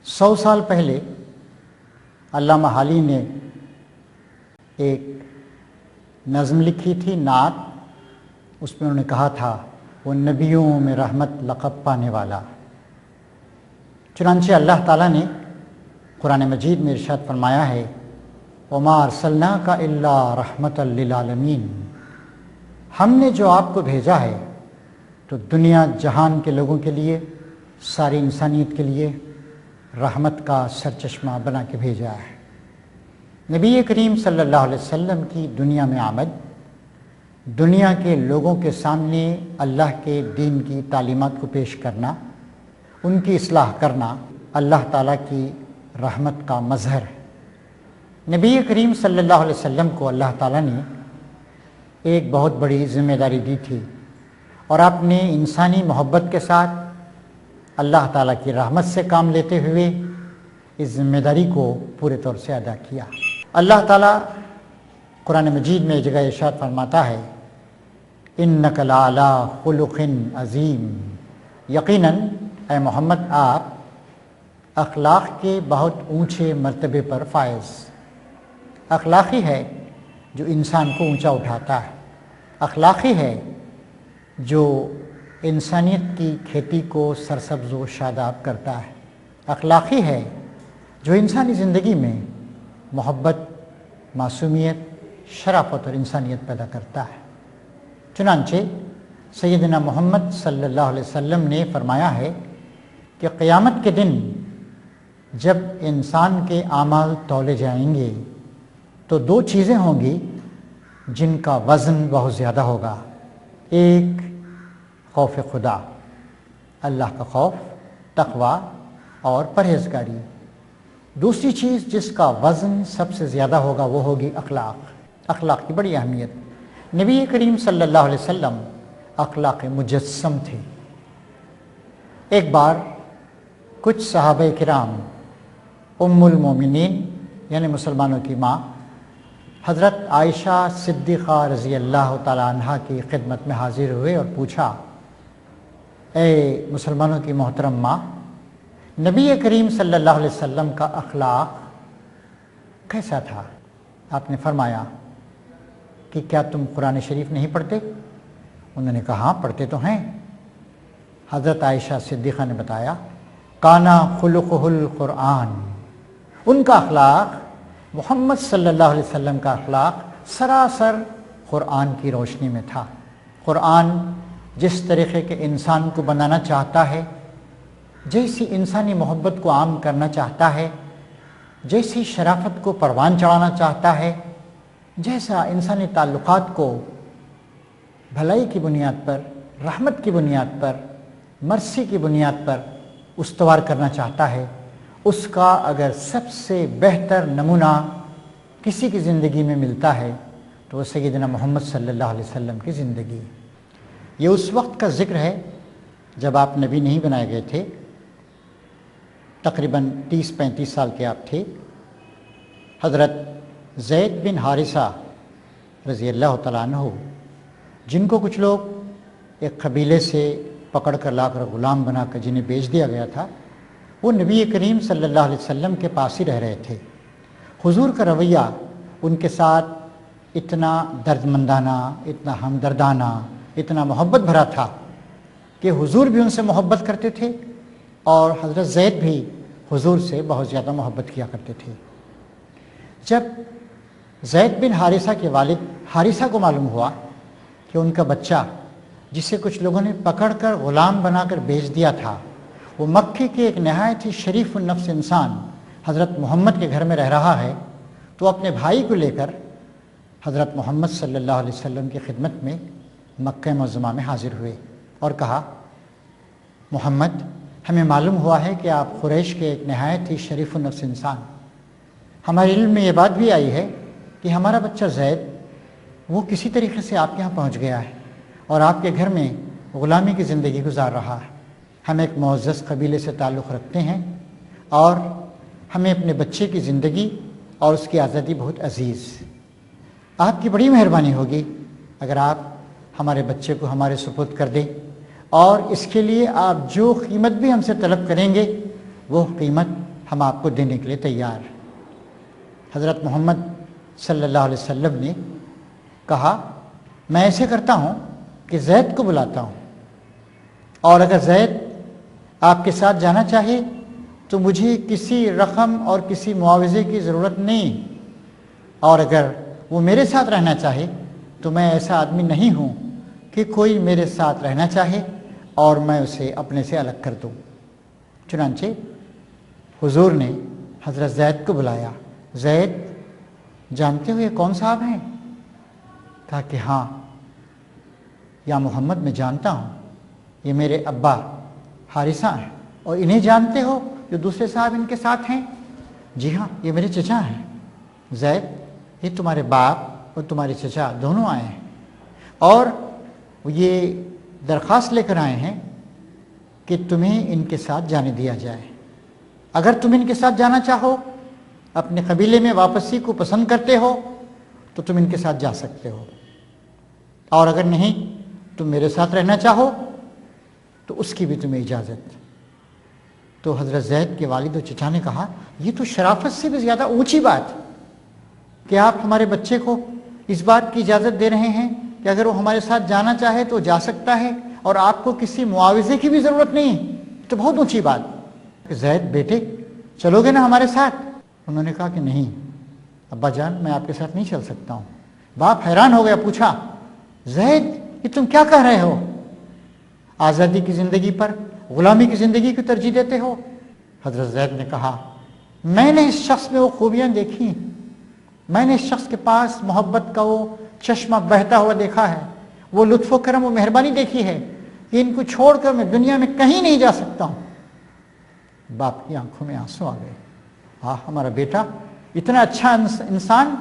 100 سال پہلے علامہ حالی نے ایک نظم لکھی تھی، نعت۔ اس میں انہوں نے کہا تھا وہ نبیوں میں رحمت لقب پانے والا۔ چنانچہ اللہ تعالیٰ نے قرآن مجید میں ارشاد فرمایا ہے وَمَا أَرْسَلْنَاكَ إِلَّا رَحْمَةً لِّلْعَالَمِينَ، ہم نے جو آپ کو بھیجا ہے تو دنیا جہان کے لوگوں کے لیے، ساری انسانیت کے لیے رحمت کا سرچشمہ بنا کے بھیجا ہے۔ نبی کریم صلی اللہ علیہ وسلم کی دنیا میں آمد، دنیا کے لوگوں کے سامنے اللہ کے دین کی تعلیمات کو پیش کرنا، ان کی اصلاح کرنا اللہ تعالیٰ کی رحمت کا مظہر ہے۔ نبی کریم صلی اللہ علیہ وسلم کو اللہ تعالیٰ نے ایک بہت بڑی ذمہ داری دی تھی، اور آپ نے انسانی محبت کے ساتھ اللہ تعالیٰ کی رحمت سے کام لیتے ہوئے اس ذمہ داری کو پورے طور سے ادا کیا۔ اللہ تعالیٰ قرآن مجید میں جگہ ارشاد فرماتا ہے اِنَّكَ لَعَلَىٰ خُلُقٍ عَظِيمٍ، یقیناً اے محمد آپ اخلاق کے بہت اونچے مرتبے پر فائز۔ اخلاقی ہے جو انسان کو اونچا اٹھاتا ہے، اخلاقی ہے جو انسانیت کی کھیتی کو سرسبز و شاداب کرتا ہے، اخلاقی ہے جو انسانی زندگی میں محبت، معصومیت، شرافت اور انسانیت پیدا کرتا ہے۔ چنانچہ سیدنا محمد صلی اللہ علیہ وسلم نے فرمایا ہے کہ قیامت کے دن جب انسان کے اعمال تولے جائیں گے تو دو چیزیں ہوں گی جن کا وزن بہت زیادہ ہوگا۔ ایک خوف خدا، اللہ کا خوف، تقوی اور پرہیزگاری۔ دوسری چیز جس کا وزن سب سے زیادہ ہوگا وہ ہوگی اخلاق۔ اخلاق کی بڑی اہمیت۔ نبی کریم صلی اللہ علیہ وسلم اخلاق مجسم تھے۔ ایک بار کچھ صحابہ کرام ام المومنین یعنی مسلمانوں کی ماں حضرت عائشہ صدیقہ رضی اللہ تعالی عنہ کی خدمت میں حاضر ہوئے اور پوچھا اے مسلمانوں کی محترم ماں، نبی کریم صلی اللہ علیہ وسلم کا اخلاق کیسا تھا؟ آپ نے فرمایا کہ کیا تم قرآن شریف نہیں پڑھتے؟ انہوں نے کہا ہاں پڑھتے تو ہیں۔ حضرت عائشہ صدیقہ نے بتایا کانا خلقہ القرآن، ان کا اخلاق، محمد صلی اللہ علیہ وسلم کا اخلاق سراسر قرآن کی روشنی میں تھا۔ قرآن جس طریقے کے انسان کو بنانا چاہتا ہے، جیسی انسانی محبت کو عام کرنا چاہتا ہے، جیسی شرافت کو پروان چڑھانا چاہتا ہے، جیسا انسانی تعلقات کو بھلائی کی بنیاد پر، رحمت کی بنیاد پر، مرسی کی بنیاد پر استوار کرنا چاہتا ہے، اس کا اگر سب سے بہتر نمونہ کسی کی زندگی میں ملتا ہے تو وہ سیدنا محمد صلی اللہ علیہ وسلم کی زندگی۔ یہ اس وقت کا ذکر ہے جب آپ نبی نہیں بنائے گئے تھے، تقریباً 30-35 سال کے آپ تھے۔ حضرت زید بن حارثہ رضی اللہ تعالیٰ عنہ، جن کو کچھ لوگ ایک قبیلے سے پکڑ کر لا کر غلام بنا کر جنہیں بیچ دیا گیا تھا، وہ نبی کریم صلی اللہ علیہ وسلم کے پاس ہی رہ رہے تھے۔ حضور کا رویہ ان کے ساتھ اتنا درد مندانہ، اتنا ہمدردانہ، اتنا محبت بھرا تھا کہ حضور بھی ان سے محبت کرتے تھے اور حضرت زید بھی حضور سے بہت زیادہ محبت کیا کرتے تھے۔ جب زید بن حارثہ کے والد حارثہ کو معلوم ہوا کہ ان کا بچہ جسے کچھ لوگوں نے پکڑ کر غلام بنا کر بیچ دیا تھا، وہ مکے کے ایک نہایت ہی شریف النفس انسان حضرت محمد کے گھر میں رہ رہا ہے، تو اپنے بھائی کو لے کر حضرت محمد صلی اللہ علیہ وسلم کی خدمت میں مکہ معظمہ میں حاضر ہوئے اور کہا محمد، ہمیں معلوم ہوا ہے کہ آپ قریش کے ایک نہایت ہی شریف النفس انسان، ہمارے علم میں یہ بات بھی آئی ہے کہ ہمارا بچہ زید وہ کسی طریقے سے آپ کے یہاں پہنچ گیا ہے اور آپ کے گھر میں غلامی کی زندگی گزار رہا ہے۔ ہم ایک معزز قبیلے سے تعلق رکھتے ہیں اور ہمیں اپنے بچے کی زندگی اور اس کی آزادی بہت عزیز۔ آپ کی بڑی مہربانی ہوگی اگر آپ ہمارے بچے کو ہمارے سپرد کر دیں، اور اس کے لیے آپ جو قیمت بھی ہم سے طلب کریں گے وہ قیمت ہم آپ کو دینے کے لیے تیار ہیں۔ حضرت محمد صلی اللہ علیہ وسلم نے کہا میں ایسے کرتا ہوں کہ زید کو بلاتا ہوں، اور اگر زید آپ کے ساتھ جانا چاہے تو مجھے کسی رقم اور کسی معاوضے کی ضرورت نہیں، اور اگر وہ میرے ساتھ رہنا چاہے تو میں ایسا آدمی نہیں ہوں کہ کوئی میرے ساتھ رہنا چاہے اور میں اسے اپنے سے الگ کر دوں۔ چنانچہ حضور نے حضرت زید کو بلایا۔ زید جانتے ہو یہ کون صاحب ہیں؟ کہا کہ ہاں یا محمد میں جانتا ہوں، یہ میرے ابا حارثہ ہیں۔ اور انہیں جانتے ہو جو دوسرے صاحب ان کے ساتھ ہیں؟ جی ہاں یہ میرے چچا ہیں۔ زید یہ تمہارے باپ اور تمہارے چچا دونوں آئے ہیں، اور یہ درخواست لے کر آئے ہیں کہ تمہیں ان کے ساتھ جانے دیا جائے۔ اگر تم ان کے ساتھ جانا چاہو، اپنے قبیلے میں واپسی کو پسند کرتے ہو تو تم ان کے ساتھ جا سکتے ہو، اور اگر نہیں تم میرے ساتھ رہنا چاہو تو اس کی بھی تمہیں اجازت۔ تو حضرت زید کے والد و چچا نے کہا یہ تو شرافت سے بھی زیادہ اونچی بات کہ آپ ہمارے بچے کو اس بات کی اجازت دے رہے ہیں کہ اگر وہ ہمارے ساتھ جانا چاہے تو جا سکتا ہے، اور آپ کو کسی معاوضے کی بھی ضرورت نہیں۔ تو بہت اونچی بات کہ زید بیٹے چلو گے نا ہمارے ساتھ؟ انہوں نے کہا کہ نہیں ابا جان میں آپ کے ساتھ نہیں چل سکتا ہوں۔ باپ حیران ہو گیا، پوچھا زید یہ تم کیا کہہ رہے ہو؟ آزادی کی زندگی پر غلامی کی زندگی کو ترجیح دیتے ہو؟ حضرت زید نے کہا میں نے اس شخص میں وہ خوبیاں دیکھی، میں نے اس شخص کے پاس محبت کا وہ چشمہ بہتا ہوا دیکھا ہے، وہ لطف و کرم و مہربانی دیکھی ہے کہ ان کو چھوڑ کر میں دنیا میں کہیں نہیں جا سکتا ہوں۔ باپ کی آنکھوں میں آنسو آ گئے۔ ہمارا بیٹا اتنا اچھا انسان،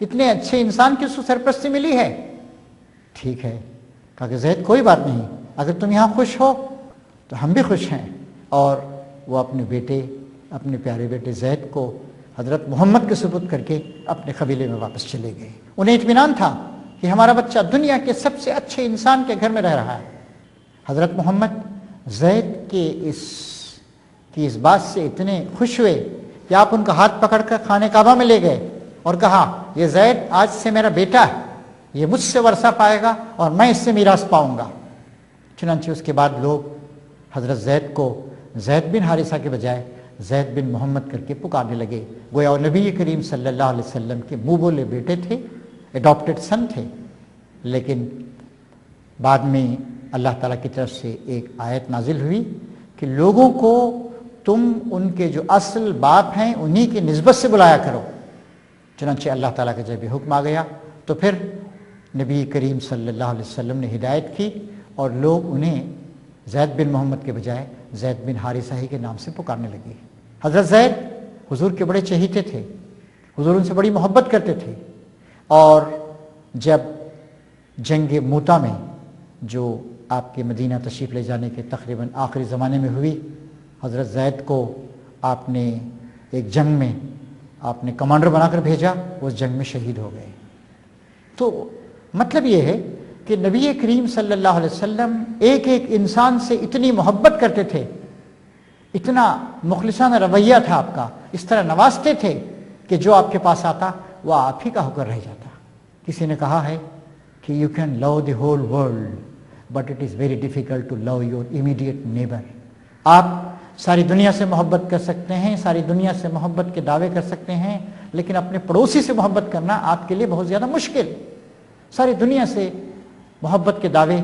اتنے اچھے انسان کی اس کو سرپرستی ملی ہے۔ ٹھیک ہے، کہا کہ زید کوئی بات نہیں، اگر تم یہاں خوش ہو تو ہم بھی خوش ہیں۔ اور وہ اپنے بیٹے، اپنے پیارے بیٹے زید کو حضرت محمد کے سپرد کر کے اپنے قبیلے میں واپس چلے گئے۔ انہیں اطمینان تھا کہ ہمارا بچہ دنیا کے سب سے اچھے انسان کے گھر میں رہ رہا ہے۔ حضرت محمد زید کے اس بات سے اتنے خوش ہوئے کہ آپ ان کا ہاتھ پکڑ کر خانہ کعبہ میں لے گئے اور کہا یہ زید آج سے میرا بیٹا ہے، یہ مجھ سے ورثہ پائے گا اور میں اس سے میراث پاؤں گا۔ چنانچہ اس کے بعد لوگ حضرت زید کو زید بن حارثہ کے بجائے زید بن محمد کر کے پکارنے لگے، گویا وہ نبی کریم صلی اللہ علیہ وسلم کے منہ بولے بیٹے تھے، اڈاپٹڈ سن تھے۔ لیکن بعد میں اللہ تعالیٰ کی طرف سے ایک آیت نازل ہوئی کہ لوگوں کو تم ان کے جو اصل باپ ہیں انہی کی نسبت سے بلایا کرو۔ چنانچہ اللہ تعالیٰ کا جب یہ حکم آ گیا تو پھر نبی کریم صلی اللہ علیہ وسلم نے ہدایت کی اور لوگ انہیں زید بن محمد کے بجائے زید بن حارثہ ہی کے نام سے پکارنے لگے۔ حضرت زید حضور کے بڑے چہیتے تھے، حضور ان سے بڑی محبت کرتے تھے، اور جب جنگ موتا میں جو آپ کے مدینہ تشریف لے جانے کے تقریباً آخری زمانے میں ہوئی، حضرت زید کو آپ نے ایک جنگ میں آپ نے کمانڈر بنا کر بھیجا، وہ اس جنگ میں شہید ہو گئے۔ تو مطلب یہ ہے کہ نبی کریم صلی اللہ علیہ وسلم ایک ایک انسان سے اتنی محبت کرتے تھے، اتنا مخلصانہ رویہ تھا آپ کا، اس طرح نوازتے تھے کہ جو آپ کے پاس آتا وہ آپ ہی کا ہو کر رہ جاتا۔ کسی نے کہا ہے کہ you can love the whole world but it is very difficult to love your immediate neighbour. آپ ساری دنیا سے محبت کر سکتے ہیں، ساری دنیا سے محبت کے دعوے کر سکتے ہیں، لیکن اپنے پڑوسی سے محبت کرنا آپ کے لیے بہت زیادہ مشکل۔ ساری دنیا سے محبت کے دعوے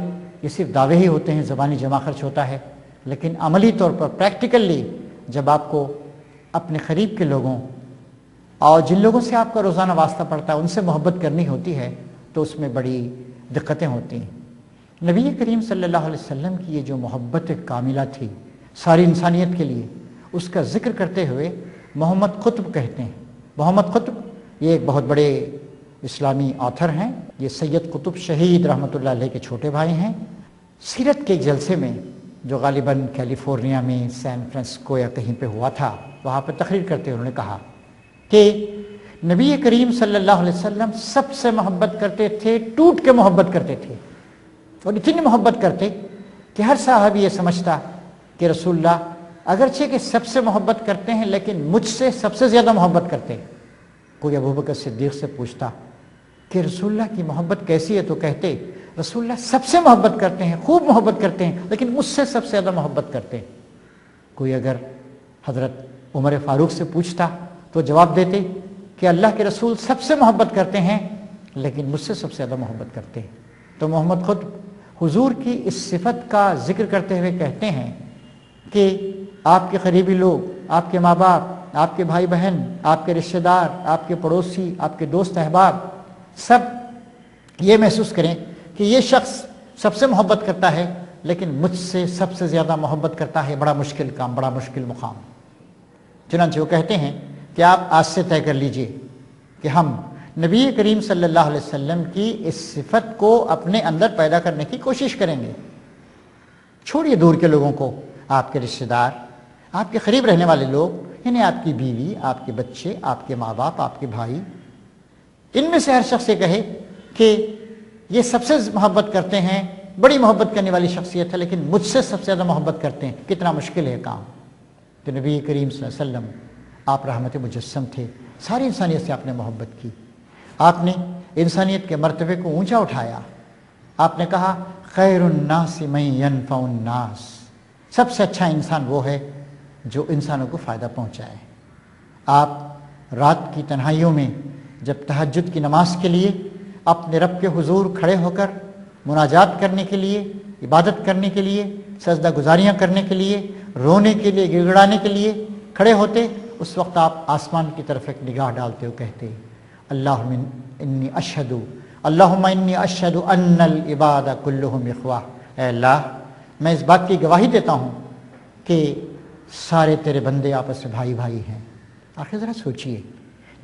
یہ صرف دعوے ہی ہوتے ہیں، زبانی جمع خرچ ہوتا ہے، لیکن عملی طور پر پریکٹیکلی جب آپ کو اپنے قریب کے لوگوں اور جن لوگوں سے آپ کا روزانہ واسطہ پڑتا ہے ان سے محبت کرنی ہوتی ہے تو اس میں بڑی دقتیں ہوتی ہیں۔ نبی کریم صلی اللہ علیہ وسلم کی یہ جو محبت کاملہ تھی ساری انسانیت کے لیے، اس کا ذکر کرتے ہوئے محمد قطب کہتے ہیں۔ محمد قطب یہ ایک بہت بڑے اسلامی آتھر ہیں، یہ سید قطب شہید رحمۃ اللہ علیہ کے چھوٹے بھائی ہیں۔ سیرت کے ایک جلسے میں جو غالباً کیلیفورنیا میں سین فرانسسکو یا کہیں پہ ہوا تھا، وہاں پہ تقریر کرتے انہوں نے کہا کہ نبی کریم صلی اللہ علیہ وسلم سب سے محبت کرتے تھے، ٹوٹ کے محبت کرتے تھے، اور اتنی محبت کرتے کہ ہر صحابی یہ سمجھتا کہ رسول اللہ اگرچہ کہ سب سے محبت کرتے ہیں لیکن مجھ سے سب سے زیادہ محبت کرتے ہیں۔ کوئی ابوبکر صدیق سے پوچھتا کہ رسول اللہ کی محبت کیسی ہے تو کہتے رسول اللہ سب سے محبت کرتے ہیں، خوب محبت کرتے ہیں، لیکن مجھ سے سب سے زیادہ محبت کرتے ہیں۔ کوئی اگر حضرت عمر فاروق سے پوچھتا تو جواب دیتے کہ اللہ کے رسول سب سے محبت کرتے ہیں لیکن مجھ سے سب سے زیادہ محبت کرتے ہیں۔ تو محمد خود حضور کی اس صفت کا ذکر کرتے ہوئے کہتے ہیں کہ آپ کے قریبی لوگ، آپ کے ماں باپ، آپ کے بھائی بہن، آپ کے رشتہ دار، آپ کے پڑوسی، آپ کے دوست احباب، سب یہ محسوس کریں کہ یہ شخص سب سے محبت کرتا ہے لیکن مجھ سے سب سے زیادہ محبت کرتا ہے۔ بڑا مشکل کام، بڑا مشکل مقام۔ چنانچہ وہ کہتے ہیں کہ آپ آج سے طے کر لیجئے کہ ہم نبی کریم صلی اللہ علیہ وسلم کی اس صفت کو اپنے اندر پیدا کرنے کی کوشش کریں گے۔ چھوڑیے دور کے لوگوں کو، آپ کے رشتہ دار، آپ کے قریب رہنے والے لوگ، یعنی آپ کی بیوی، آپ کے بچے، آپ کے ماں باپ، آپ کے بھائی، ان میں سے ہر شخص یہ کہے کہ یہ سب سے محبت کرتے ہیں، بڑی محبت کرنے والی شخصیت ہے لیکن مجھ سے سب سے زیادہ محبت کرتے ہیں۔ کتنا مشکل ہے کام۔ تو نبی کریم صلی اللہ علیہ وسلم آپ رحمت مجسم تھے، ساری انسانیت سے آپ نے محبت کی، آپ نے انسانیت کے مرتبے کو اونچا اٹھایا۔ آپ نے کہا خیر الناس من ینفع الناس، سب سے اچھا انسان وہ ہے جو انسانوں کو فائدہ پہنچائے۔ آپ رات کی تنہائیوں میں جب تہجد کی نماز کے لیے اپنے رب کے حضور کھڑے ہو کر مناجات کرنے کے لیے، عبادت کرنے کے لیے، سجدہ گزاریاں کرنے کے لیے، رونے کے لیے، گڑ گڑانے کے لیے کھڑے ہوتے، اس وقت آپ آسمان کی طرف ایک نگاہ ڈالتے ہو، کہتے اللہم انی اشہد ان العباد کلہم اخوہ، اے اللہ میں اس بات کی گواہی دیتا ہوں کہ سارے تیرے بندے آپس میں بھائی بھائی ہیں۔ آخر ذرا سوچئے،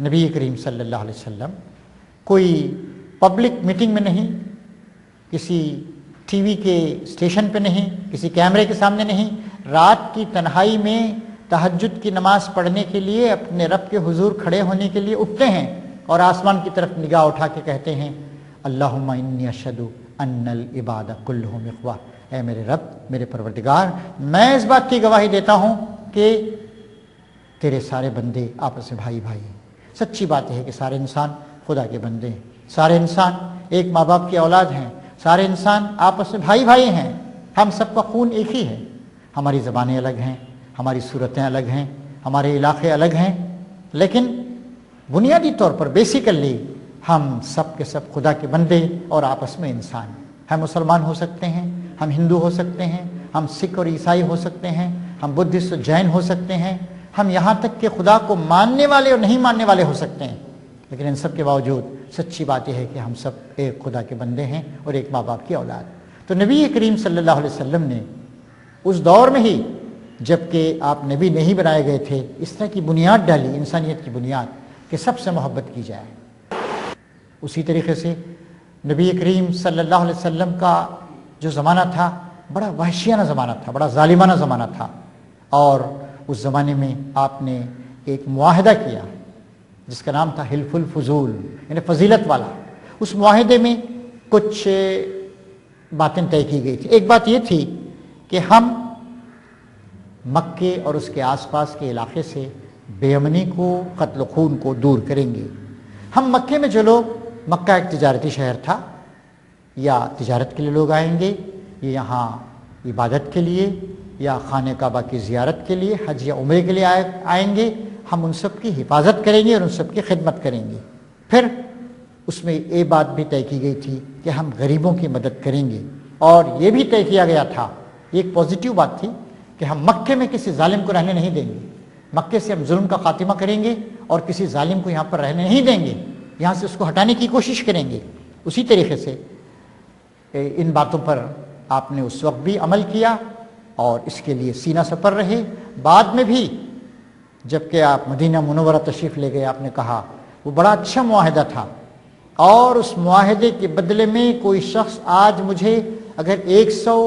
نبی کریم صلی اللہ علیہ وسلم کوئی پبلک میٹنگ میں نہیں، کسی ٹی وی کے اسٹیشن پہ نہیں، کسی کیمرے کے سامنے نہیں، رات کی تنہائی میں تہجد کی نماز پڑھنے کے لیے اپنے رب کے حضور کھڑے ہونے کے لیے اٹھتے ہیں اور آسمان کی طرف نگاہ اٹھا کے کہتے ہیں اللہم انی اشہد ان العباد کلہم اخوہ، اے میرے رب، میرے پروردگار، میں اس بات کی گواہی دیتا ہوں کہ تیرے سارے بندے آپس میں بھائی بھائی ہیں۔ سچی بات ہے کہ سارے انسان خدا کے بندے ہیں، سارے انسان ایک ماں باپ کی اولاد ہیں، سارے انسان آپس میں بھائی بھائی ہیں، ہم سب کا خون ایک ہی ہے، ہماری زبانیں الگ ہیں، ہماری صورتیں الگ ہیں، ہمارے علاقے الگ ہیں، لیکن بنیادی طور پر بیسیکلی ہم سب کے سب خدا کے بندے اور آپس میں انسان ہیں۔ ہم مسلمان ہو سکتے ہیں، ہم ہندو ہو سکتے ہیں، ہم سکھ اور عیسائی ہو سکتے ہیں، ہم بدھسٹ اور جین ہو سکتے ہیں، ہم یہاں تک کہ خدا کو ماننے والے اور نہیں ماننے والے ہو سکتے ہیں، لیکن ان سب کے باوجود سچی بات یہ ہے کہ ہم سب ایک خدا کے بندے ہیں اور ایک ماں باپ کی اولاد۔ تو نبی کریم صلی اللہ علیہ وسلم نے اس دور میں ہی جب کہ آپ نبی نہیں بنائے گئے تھے، اس طرح کی بنیاد ڈالی، انسانیت کی بنیاد، کہ سب سے محبت کی جائے۔ اسی طریقے سے نبی کریم صلی اللہ علیہ وسلم کا جو زمانہ تھا بڑا وحشیانہ زمانہ تھا، بڑا ظالمانہ زمانہ تھا، اور اس زمانے میں آپ نے ایک معاہدہ کیا جس کا نام تھا حلف الفضول، یعنی فضیلت والا۔ اس معاہدے میں کچھ باتیں طے کی گئی تھی۔ ایک بات یہ تھی کہ ہم مکے اور اس کے آس پاس کے علاقے سے بے امنی کو، قتل و خون کو دور کریں گے۔ ہم مکے میں جو لوگ، مکہ ایک تجارتی شہر تھا، یا تجارت کے لیے لوگ آئیں گے، یہ یہاں عبادت کے لیے یا خانہ کعبہ کی زیارت کے لیے، حج یا عمرے کے لیے آئیں گے، ہم ان سب کی حفاظت کریں گے اور ان سب کی خدمت کریں گے۔ پھر اس میں یہ بات بھی طے کی گئی تھی کہ ہم غریبوں کی مدد کریں گے، اور یہ بھی طے کیا گیا تھا، یہ ایک پازیٹیو بات تھی کہ ہم مکے میں کسی ظالم کو رہنے نہیں دیں گے، مکے سے ہم ظلم کا خاتمہ کریں گے اور کسی ظالم کو یہاں پر رہنے نہیں دیں گے، یہاں سے اس کو ہٹانے کی کوشش کریں گے۔ اسی طریقے سے ان باتوں پر آپ نے اس وقت بھی عمل کیا اور اس کے لیے سینہ سپر رہے۔ بعد میں بھی جب کہ آپ مدینہ منورہ تشریف لے گئے، آپ نے کہا وہ بڑا اچھا معاہدہ تھا، اور اس معاہدے کے بدلے میں کوئی شخص آج مجھے اگر 100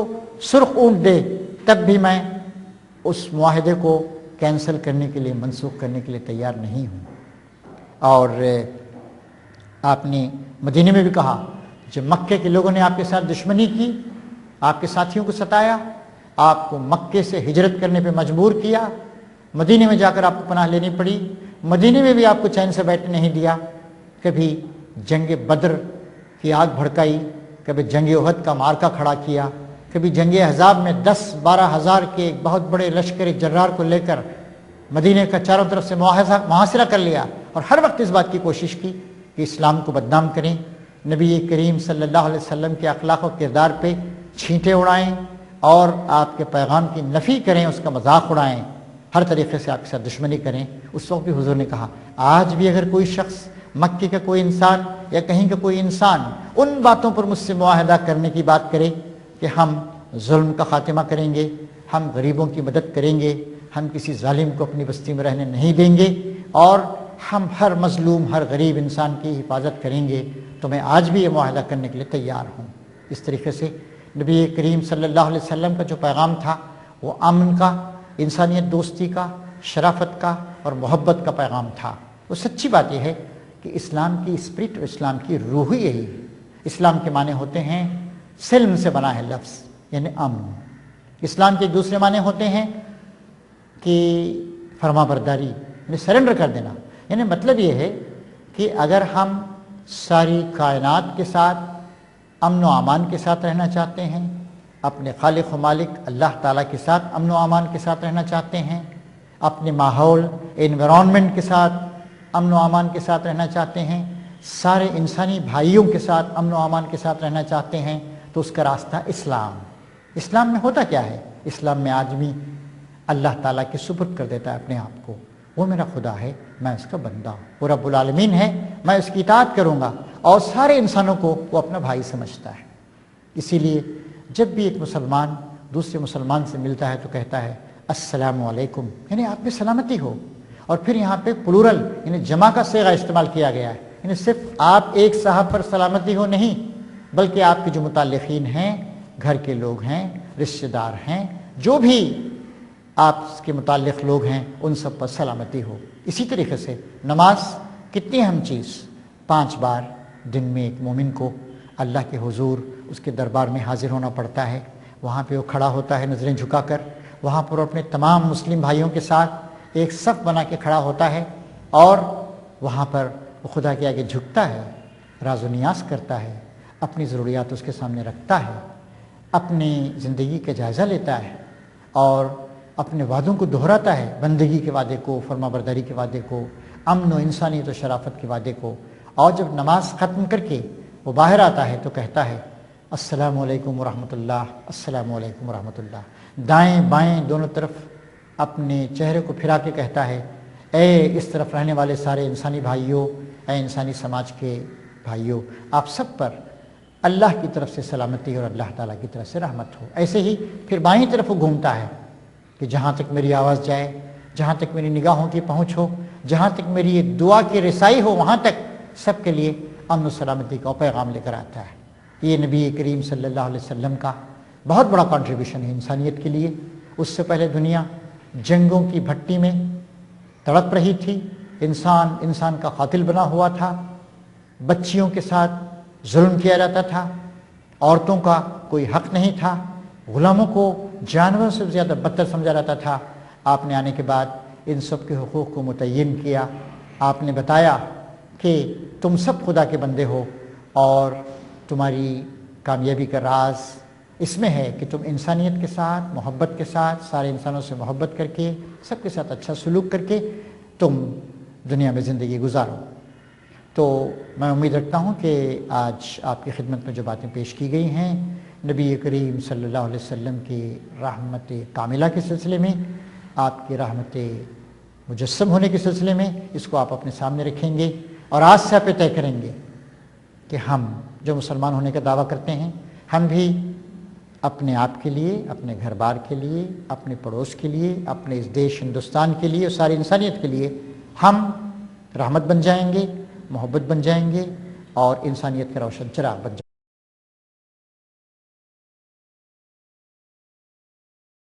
سرخ اونٹ دے تب بھی میں اس معاہدے کو کینسل کرنے کے لیے، منسوخ کرنے کے لیے تیار نہیں ہوں۔ اور آپ نے مدینے میں بھی کہا جب مکے کے لوگوں نے آپ کے ساتھ دشمنی کی، آپ کے ساتھیوں کو ستایا، آپ کو مکے سے ہجرت کرنے پہ مجبور کیا، مدینے میں جا کر آپ کو پناہ لینی پڑی، مدینے میں بھی آپ کو چین سے بیٹھنے نہیں دیا، کبھی جنگ بدر کی آگ بھڑکائی، کبھی جنگ احد کا مارکا کھڑا کیا، کبھی جنگ احزاب میں 10-12 ہزار کے ایک بہت بڑے لشکر جرار کو لے کر مدینے کا چاروں طرف سے محاصرہ کر لیا، اور ہر وقت اس بات کی کوشش کی کہ اسلام کو بدنام کریں، نبی کریم صلی اللہ علیہ وسلم کے اخلاق و کردار پہ چھینٹے اڑائیں اور آپ کے پیغام کی نفی کریں، اس کا مذاق اڑائیں، ہر طریقے سے آپ کے ساتھ دشمنی کریں۔ اس وقت بھی حضور نے کہا آج بھی اگر کوئی شخص، مکے کا کوئی انسان یا کہیں کا کوئی انسان ان باتوں پر مجھ سے معاہدہ کرنے کی بات کرے کہ ہم ظلم کا خاتمہ کریں گے، ہم غریبوں کی مدد کریں گے، ہم کسی ظالم کو اپنی بستی میں رہنے نہیں دیں گے، اور ہم ہر مظلوم، ہر غریب انسان کی حفاظت کریں گے، تو میں آج بھی یہ معاہدہ کرنے کے لیے تیار ہوں۔ اس طریقے سے نبی کریم صلی اللہ علیہ وسلم کا جو پیغام تھا وہ امن کا، انسانیت دوستی کا، شرافت کا اور محبت کا پیغام تھا۔ وہ سچی بات یہ ہے کہ اسلام کی اسپرٹ اور اسلام کی روح ہی یہی ہے۔ اسلام کے معنی ہوتے ہیں، سلم سے بنا ہے لفظ، یعنی امن۔ اسلام کے ایک دوسرے معنی ہوتے ہیں کہ فرما برداری، یعنی سرنڈر کر دینا، یعنی مطلب یہ ہے کہ اگر ہم ساری کائنات کے ساتھ امن و امان کے ساتھ رہنا چاہتے ہیں، اپنے خالق و مالک اللہ تعالیٰ کے ساتھ امن و امان کے ساتھ رہنا چاہتے ہیں، اپنے ماحول انوائرمنٹ کے ساتھ امن و امان کے ساتھ رہنا چاہتے ہیں، سارے انسانی بھائیوں کے ساتھ امن و امان کے ساتھ رہنا چاہتے ہیں، تو اس کا راستہ اسلام۔ اسلام میں ہوتا کیا ہے؟ اسلام میں آدمی اللہ تعالیٰ کے سپرد کر دیتا ہے اپنے آپ کو، وہ میرا خدا ہے، میں اس کا بندہ ہوں، وہ رب العالمین ہے، میں اس کی اطاعت کروں گا، اور سارے انسانوں کو وہ اپنا بھائی سمجھتا ہے۔ اسی لیے جب بھی ایک مسلمان دوسرے مسلمان سے ملتا ہے تو کہتا ہے السلام علیکم، یعنی آپ پہ سلامتی ہو، اور پھر یہاں پہ پلورل یعنی جمع کا صیغہ استعمال کیا گیا ہے، یعنی صرف آپ ایک صاحب پر سلامتی ہو نہیں، بلکہ آپ کے جو متعلقین ہیں، گھر کے لوگ ہیں، رشتہ دار ہیں، جو بھی آپ کے متعلق لوگ ہیں، ان سب پر سلامتی ہو۔ اسی طریقے سے نماز کتنی اہم چیز، 5 بار دن میں ایک مومن کو اللہ کے حضور اس کے دربار میں حاضر ہونا پڑتا ہے، وہاں پہ وہ کھڑا ہوتا ہے نظریں جھکا کر، وہاں پر اپنے تمام مسلم بھائیوں کے ساتھ ایک صف بنا کے کھڑا ہوتا ہے، اور وہاں پر وہ خدا کے آگے جھکتا ہے، راز و نیاز کرتا ہے، اپنی ضروریات اس کے سامنے رکھتا ہے، اپنی زندگی کا جائزہ لیتا ہے، اور اپنے وعدوں کو دہراتا ہے، بندگی کے وعدے کو، فرما برداری کے وعدے کو، امن و انسانیت و شرافت کے وعدے کو، اور جب نماز ختم کر کے وہ باہر آتا ہے تو کہتا ہے السلام علیکم ورحمۃ اللہ، السلام علیکم ورحمۃ اللہ، دائیں بائیں دونوں طرف اپنے چہرے کو پھرا کے کہتا ہے اے اس طرف رہنے والے سارے انسانی بھائیوں، اے انسانی سماج کے بھائیوں، آپ سب پر اللہ کی طرف سے سلامتی اور اللہ تعالیٰ کی طرف سے رحمت ہو۔ ایسے ہی پھر بائیں طرف وہ گھومتا ہے کہ جہاں تک میری آواز جائے، جہاں تک میری نگاہوں کی پہنچ ہو، جہاں تک میری یہ دعا کی رسائی ہو، وہاں تک سب کے لیے امن و سلامتی کا پیغام لے کر آتا ہے۔ یہ نبی کریم صلی اللہ علیہ وسلم کا بہت بڑا کنٹریبیوشن ہے انسانیت کے لیے۔ اس سے پہلے دنیا جنگوں کی بھٹی میں تڑپ رہی تھی، انسان کا قاتل بنا ہوا تھا، بچیوں کے ساتھ ظلم کیا جاتا تھا، عورتوں کا کوئی حق نہیں تھا، غلاموں کو جانوروں سے زیادہ بدتر سمجھا جاتا تھا۔ آپ نے آنے کے بعد ان سب کے حقوق کو متعین کیا، آپ نے بتایا کہ تم سب خدا کے بندے ہو، اور تمہاری کامیابی کا راز اس میں ہے کہ تم انسانیت کے ساتھ، محبت کے ساتھ، سارے انسانوں سے محبت کر کے، سب کے ساتھ اچھا سلوک کر کے تم دنیا میں زندگی گزارو۔ تو میں امید رکھتا ہوں کہ آج آپ کی خدمت میں جو باتیں پیش کی گئی ہیں نبی کریم صلی اللہ علیہ وسلم کی رحمت کاملہ کے سلسلے میں، آپ کی رحمت مجسم ہونے کے سلسلے میں، اس کو آپ اپنے سامنے رکھیں گے، اور آج سے آپ طے کریں گے کہ ہم جو مسلمان ہونے کا دعویٰ کرتے ہیں، ہم بھی اپنے آپ کے لیے، اپنے گھر بار کے لیے، اپنے پڑوس کے لیے، اپنے اس دیش ہندوستان کے لیے اور ساری انسانیت کے لیے ہم رحمت بن جائیں گے، محبت بن جائیں گے، اور انسانیت کا روشن چراغ بن جائیں گے۔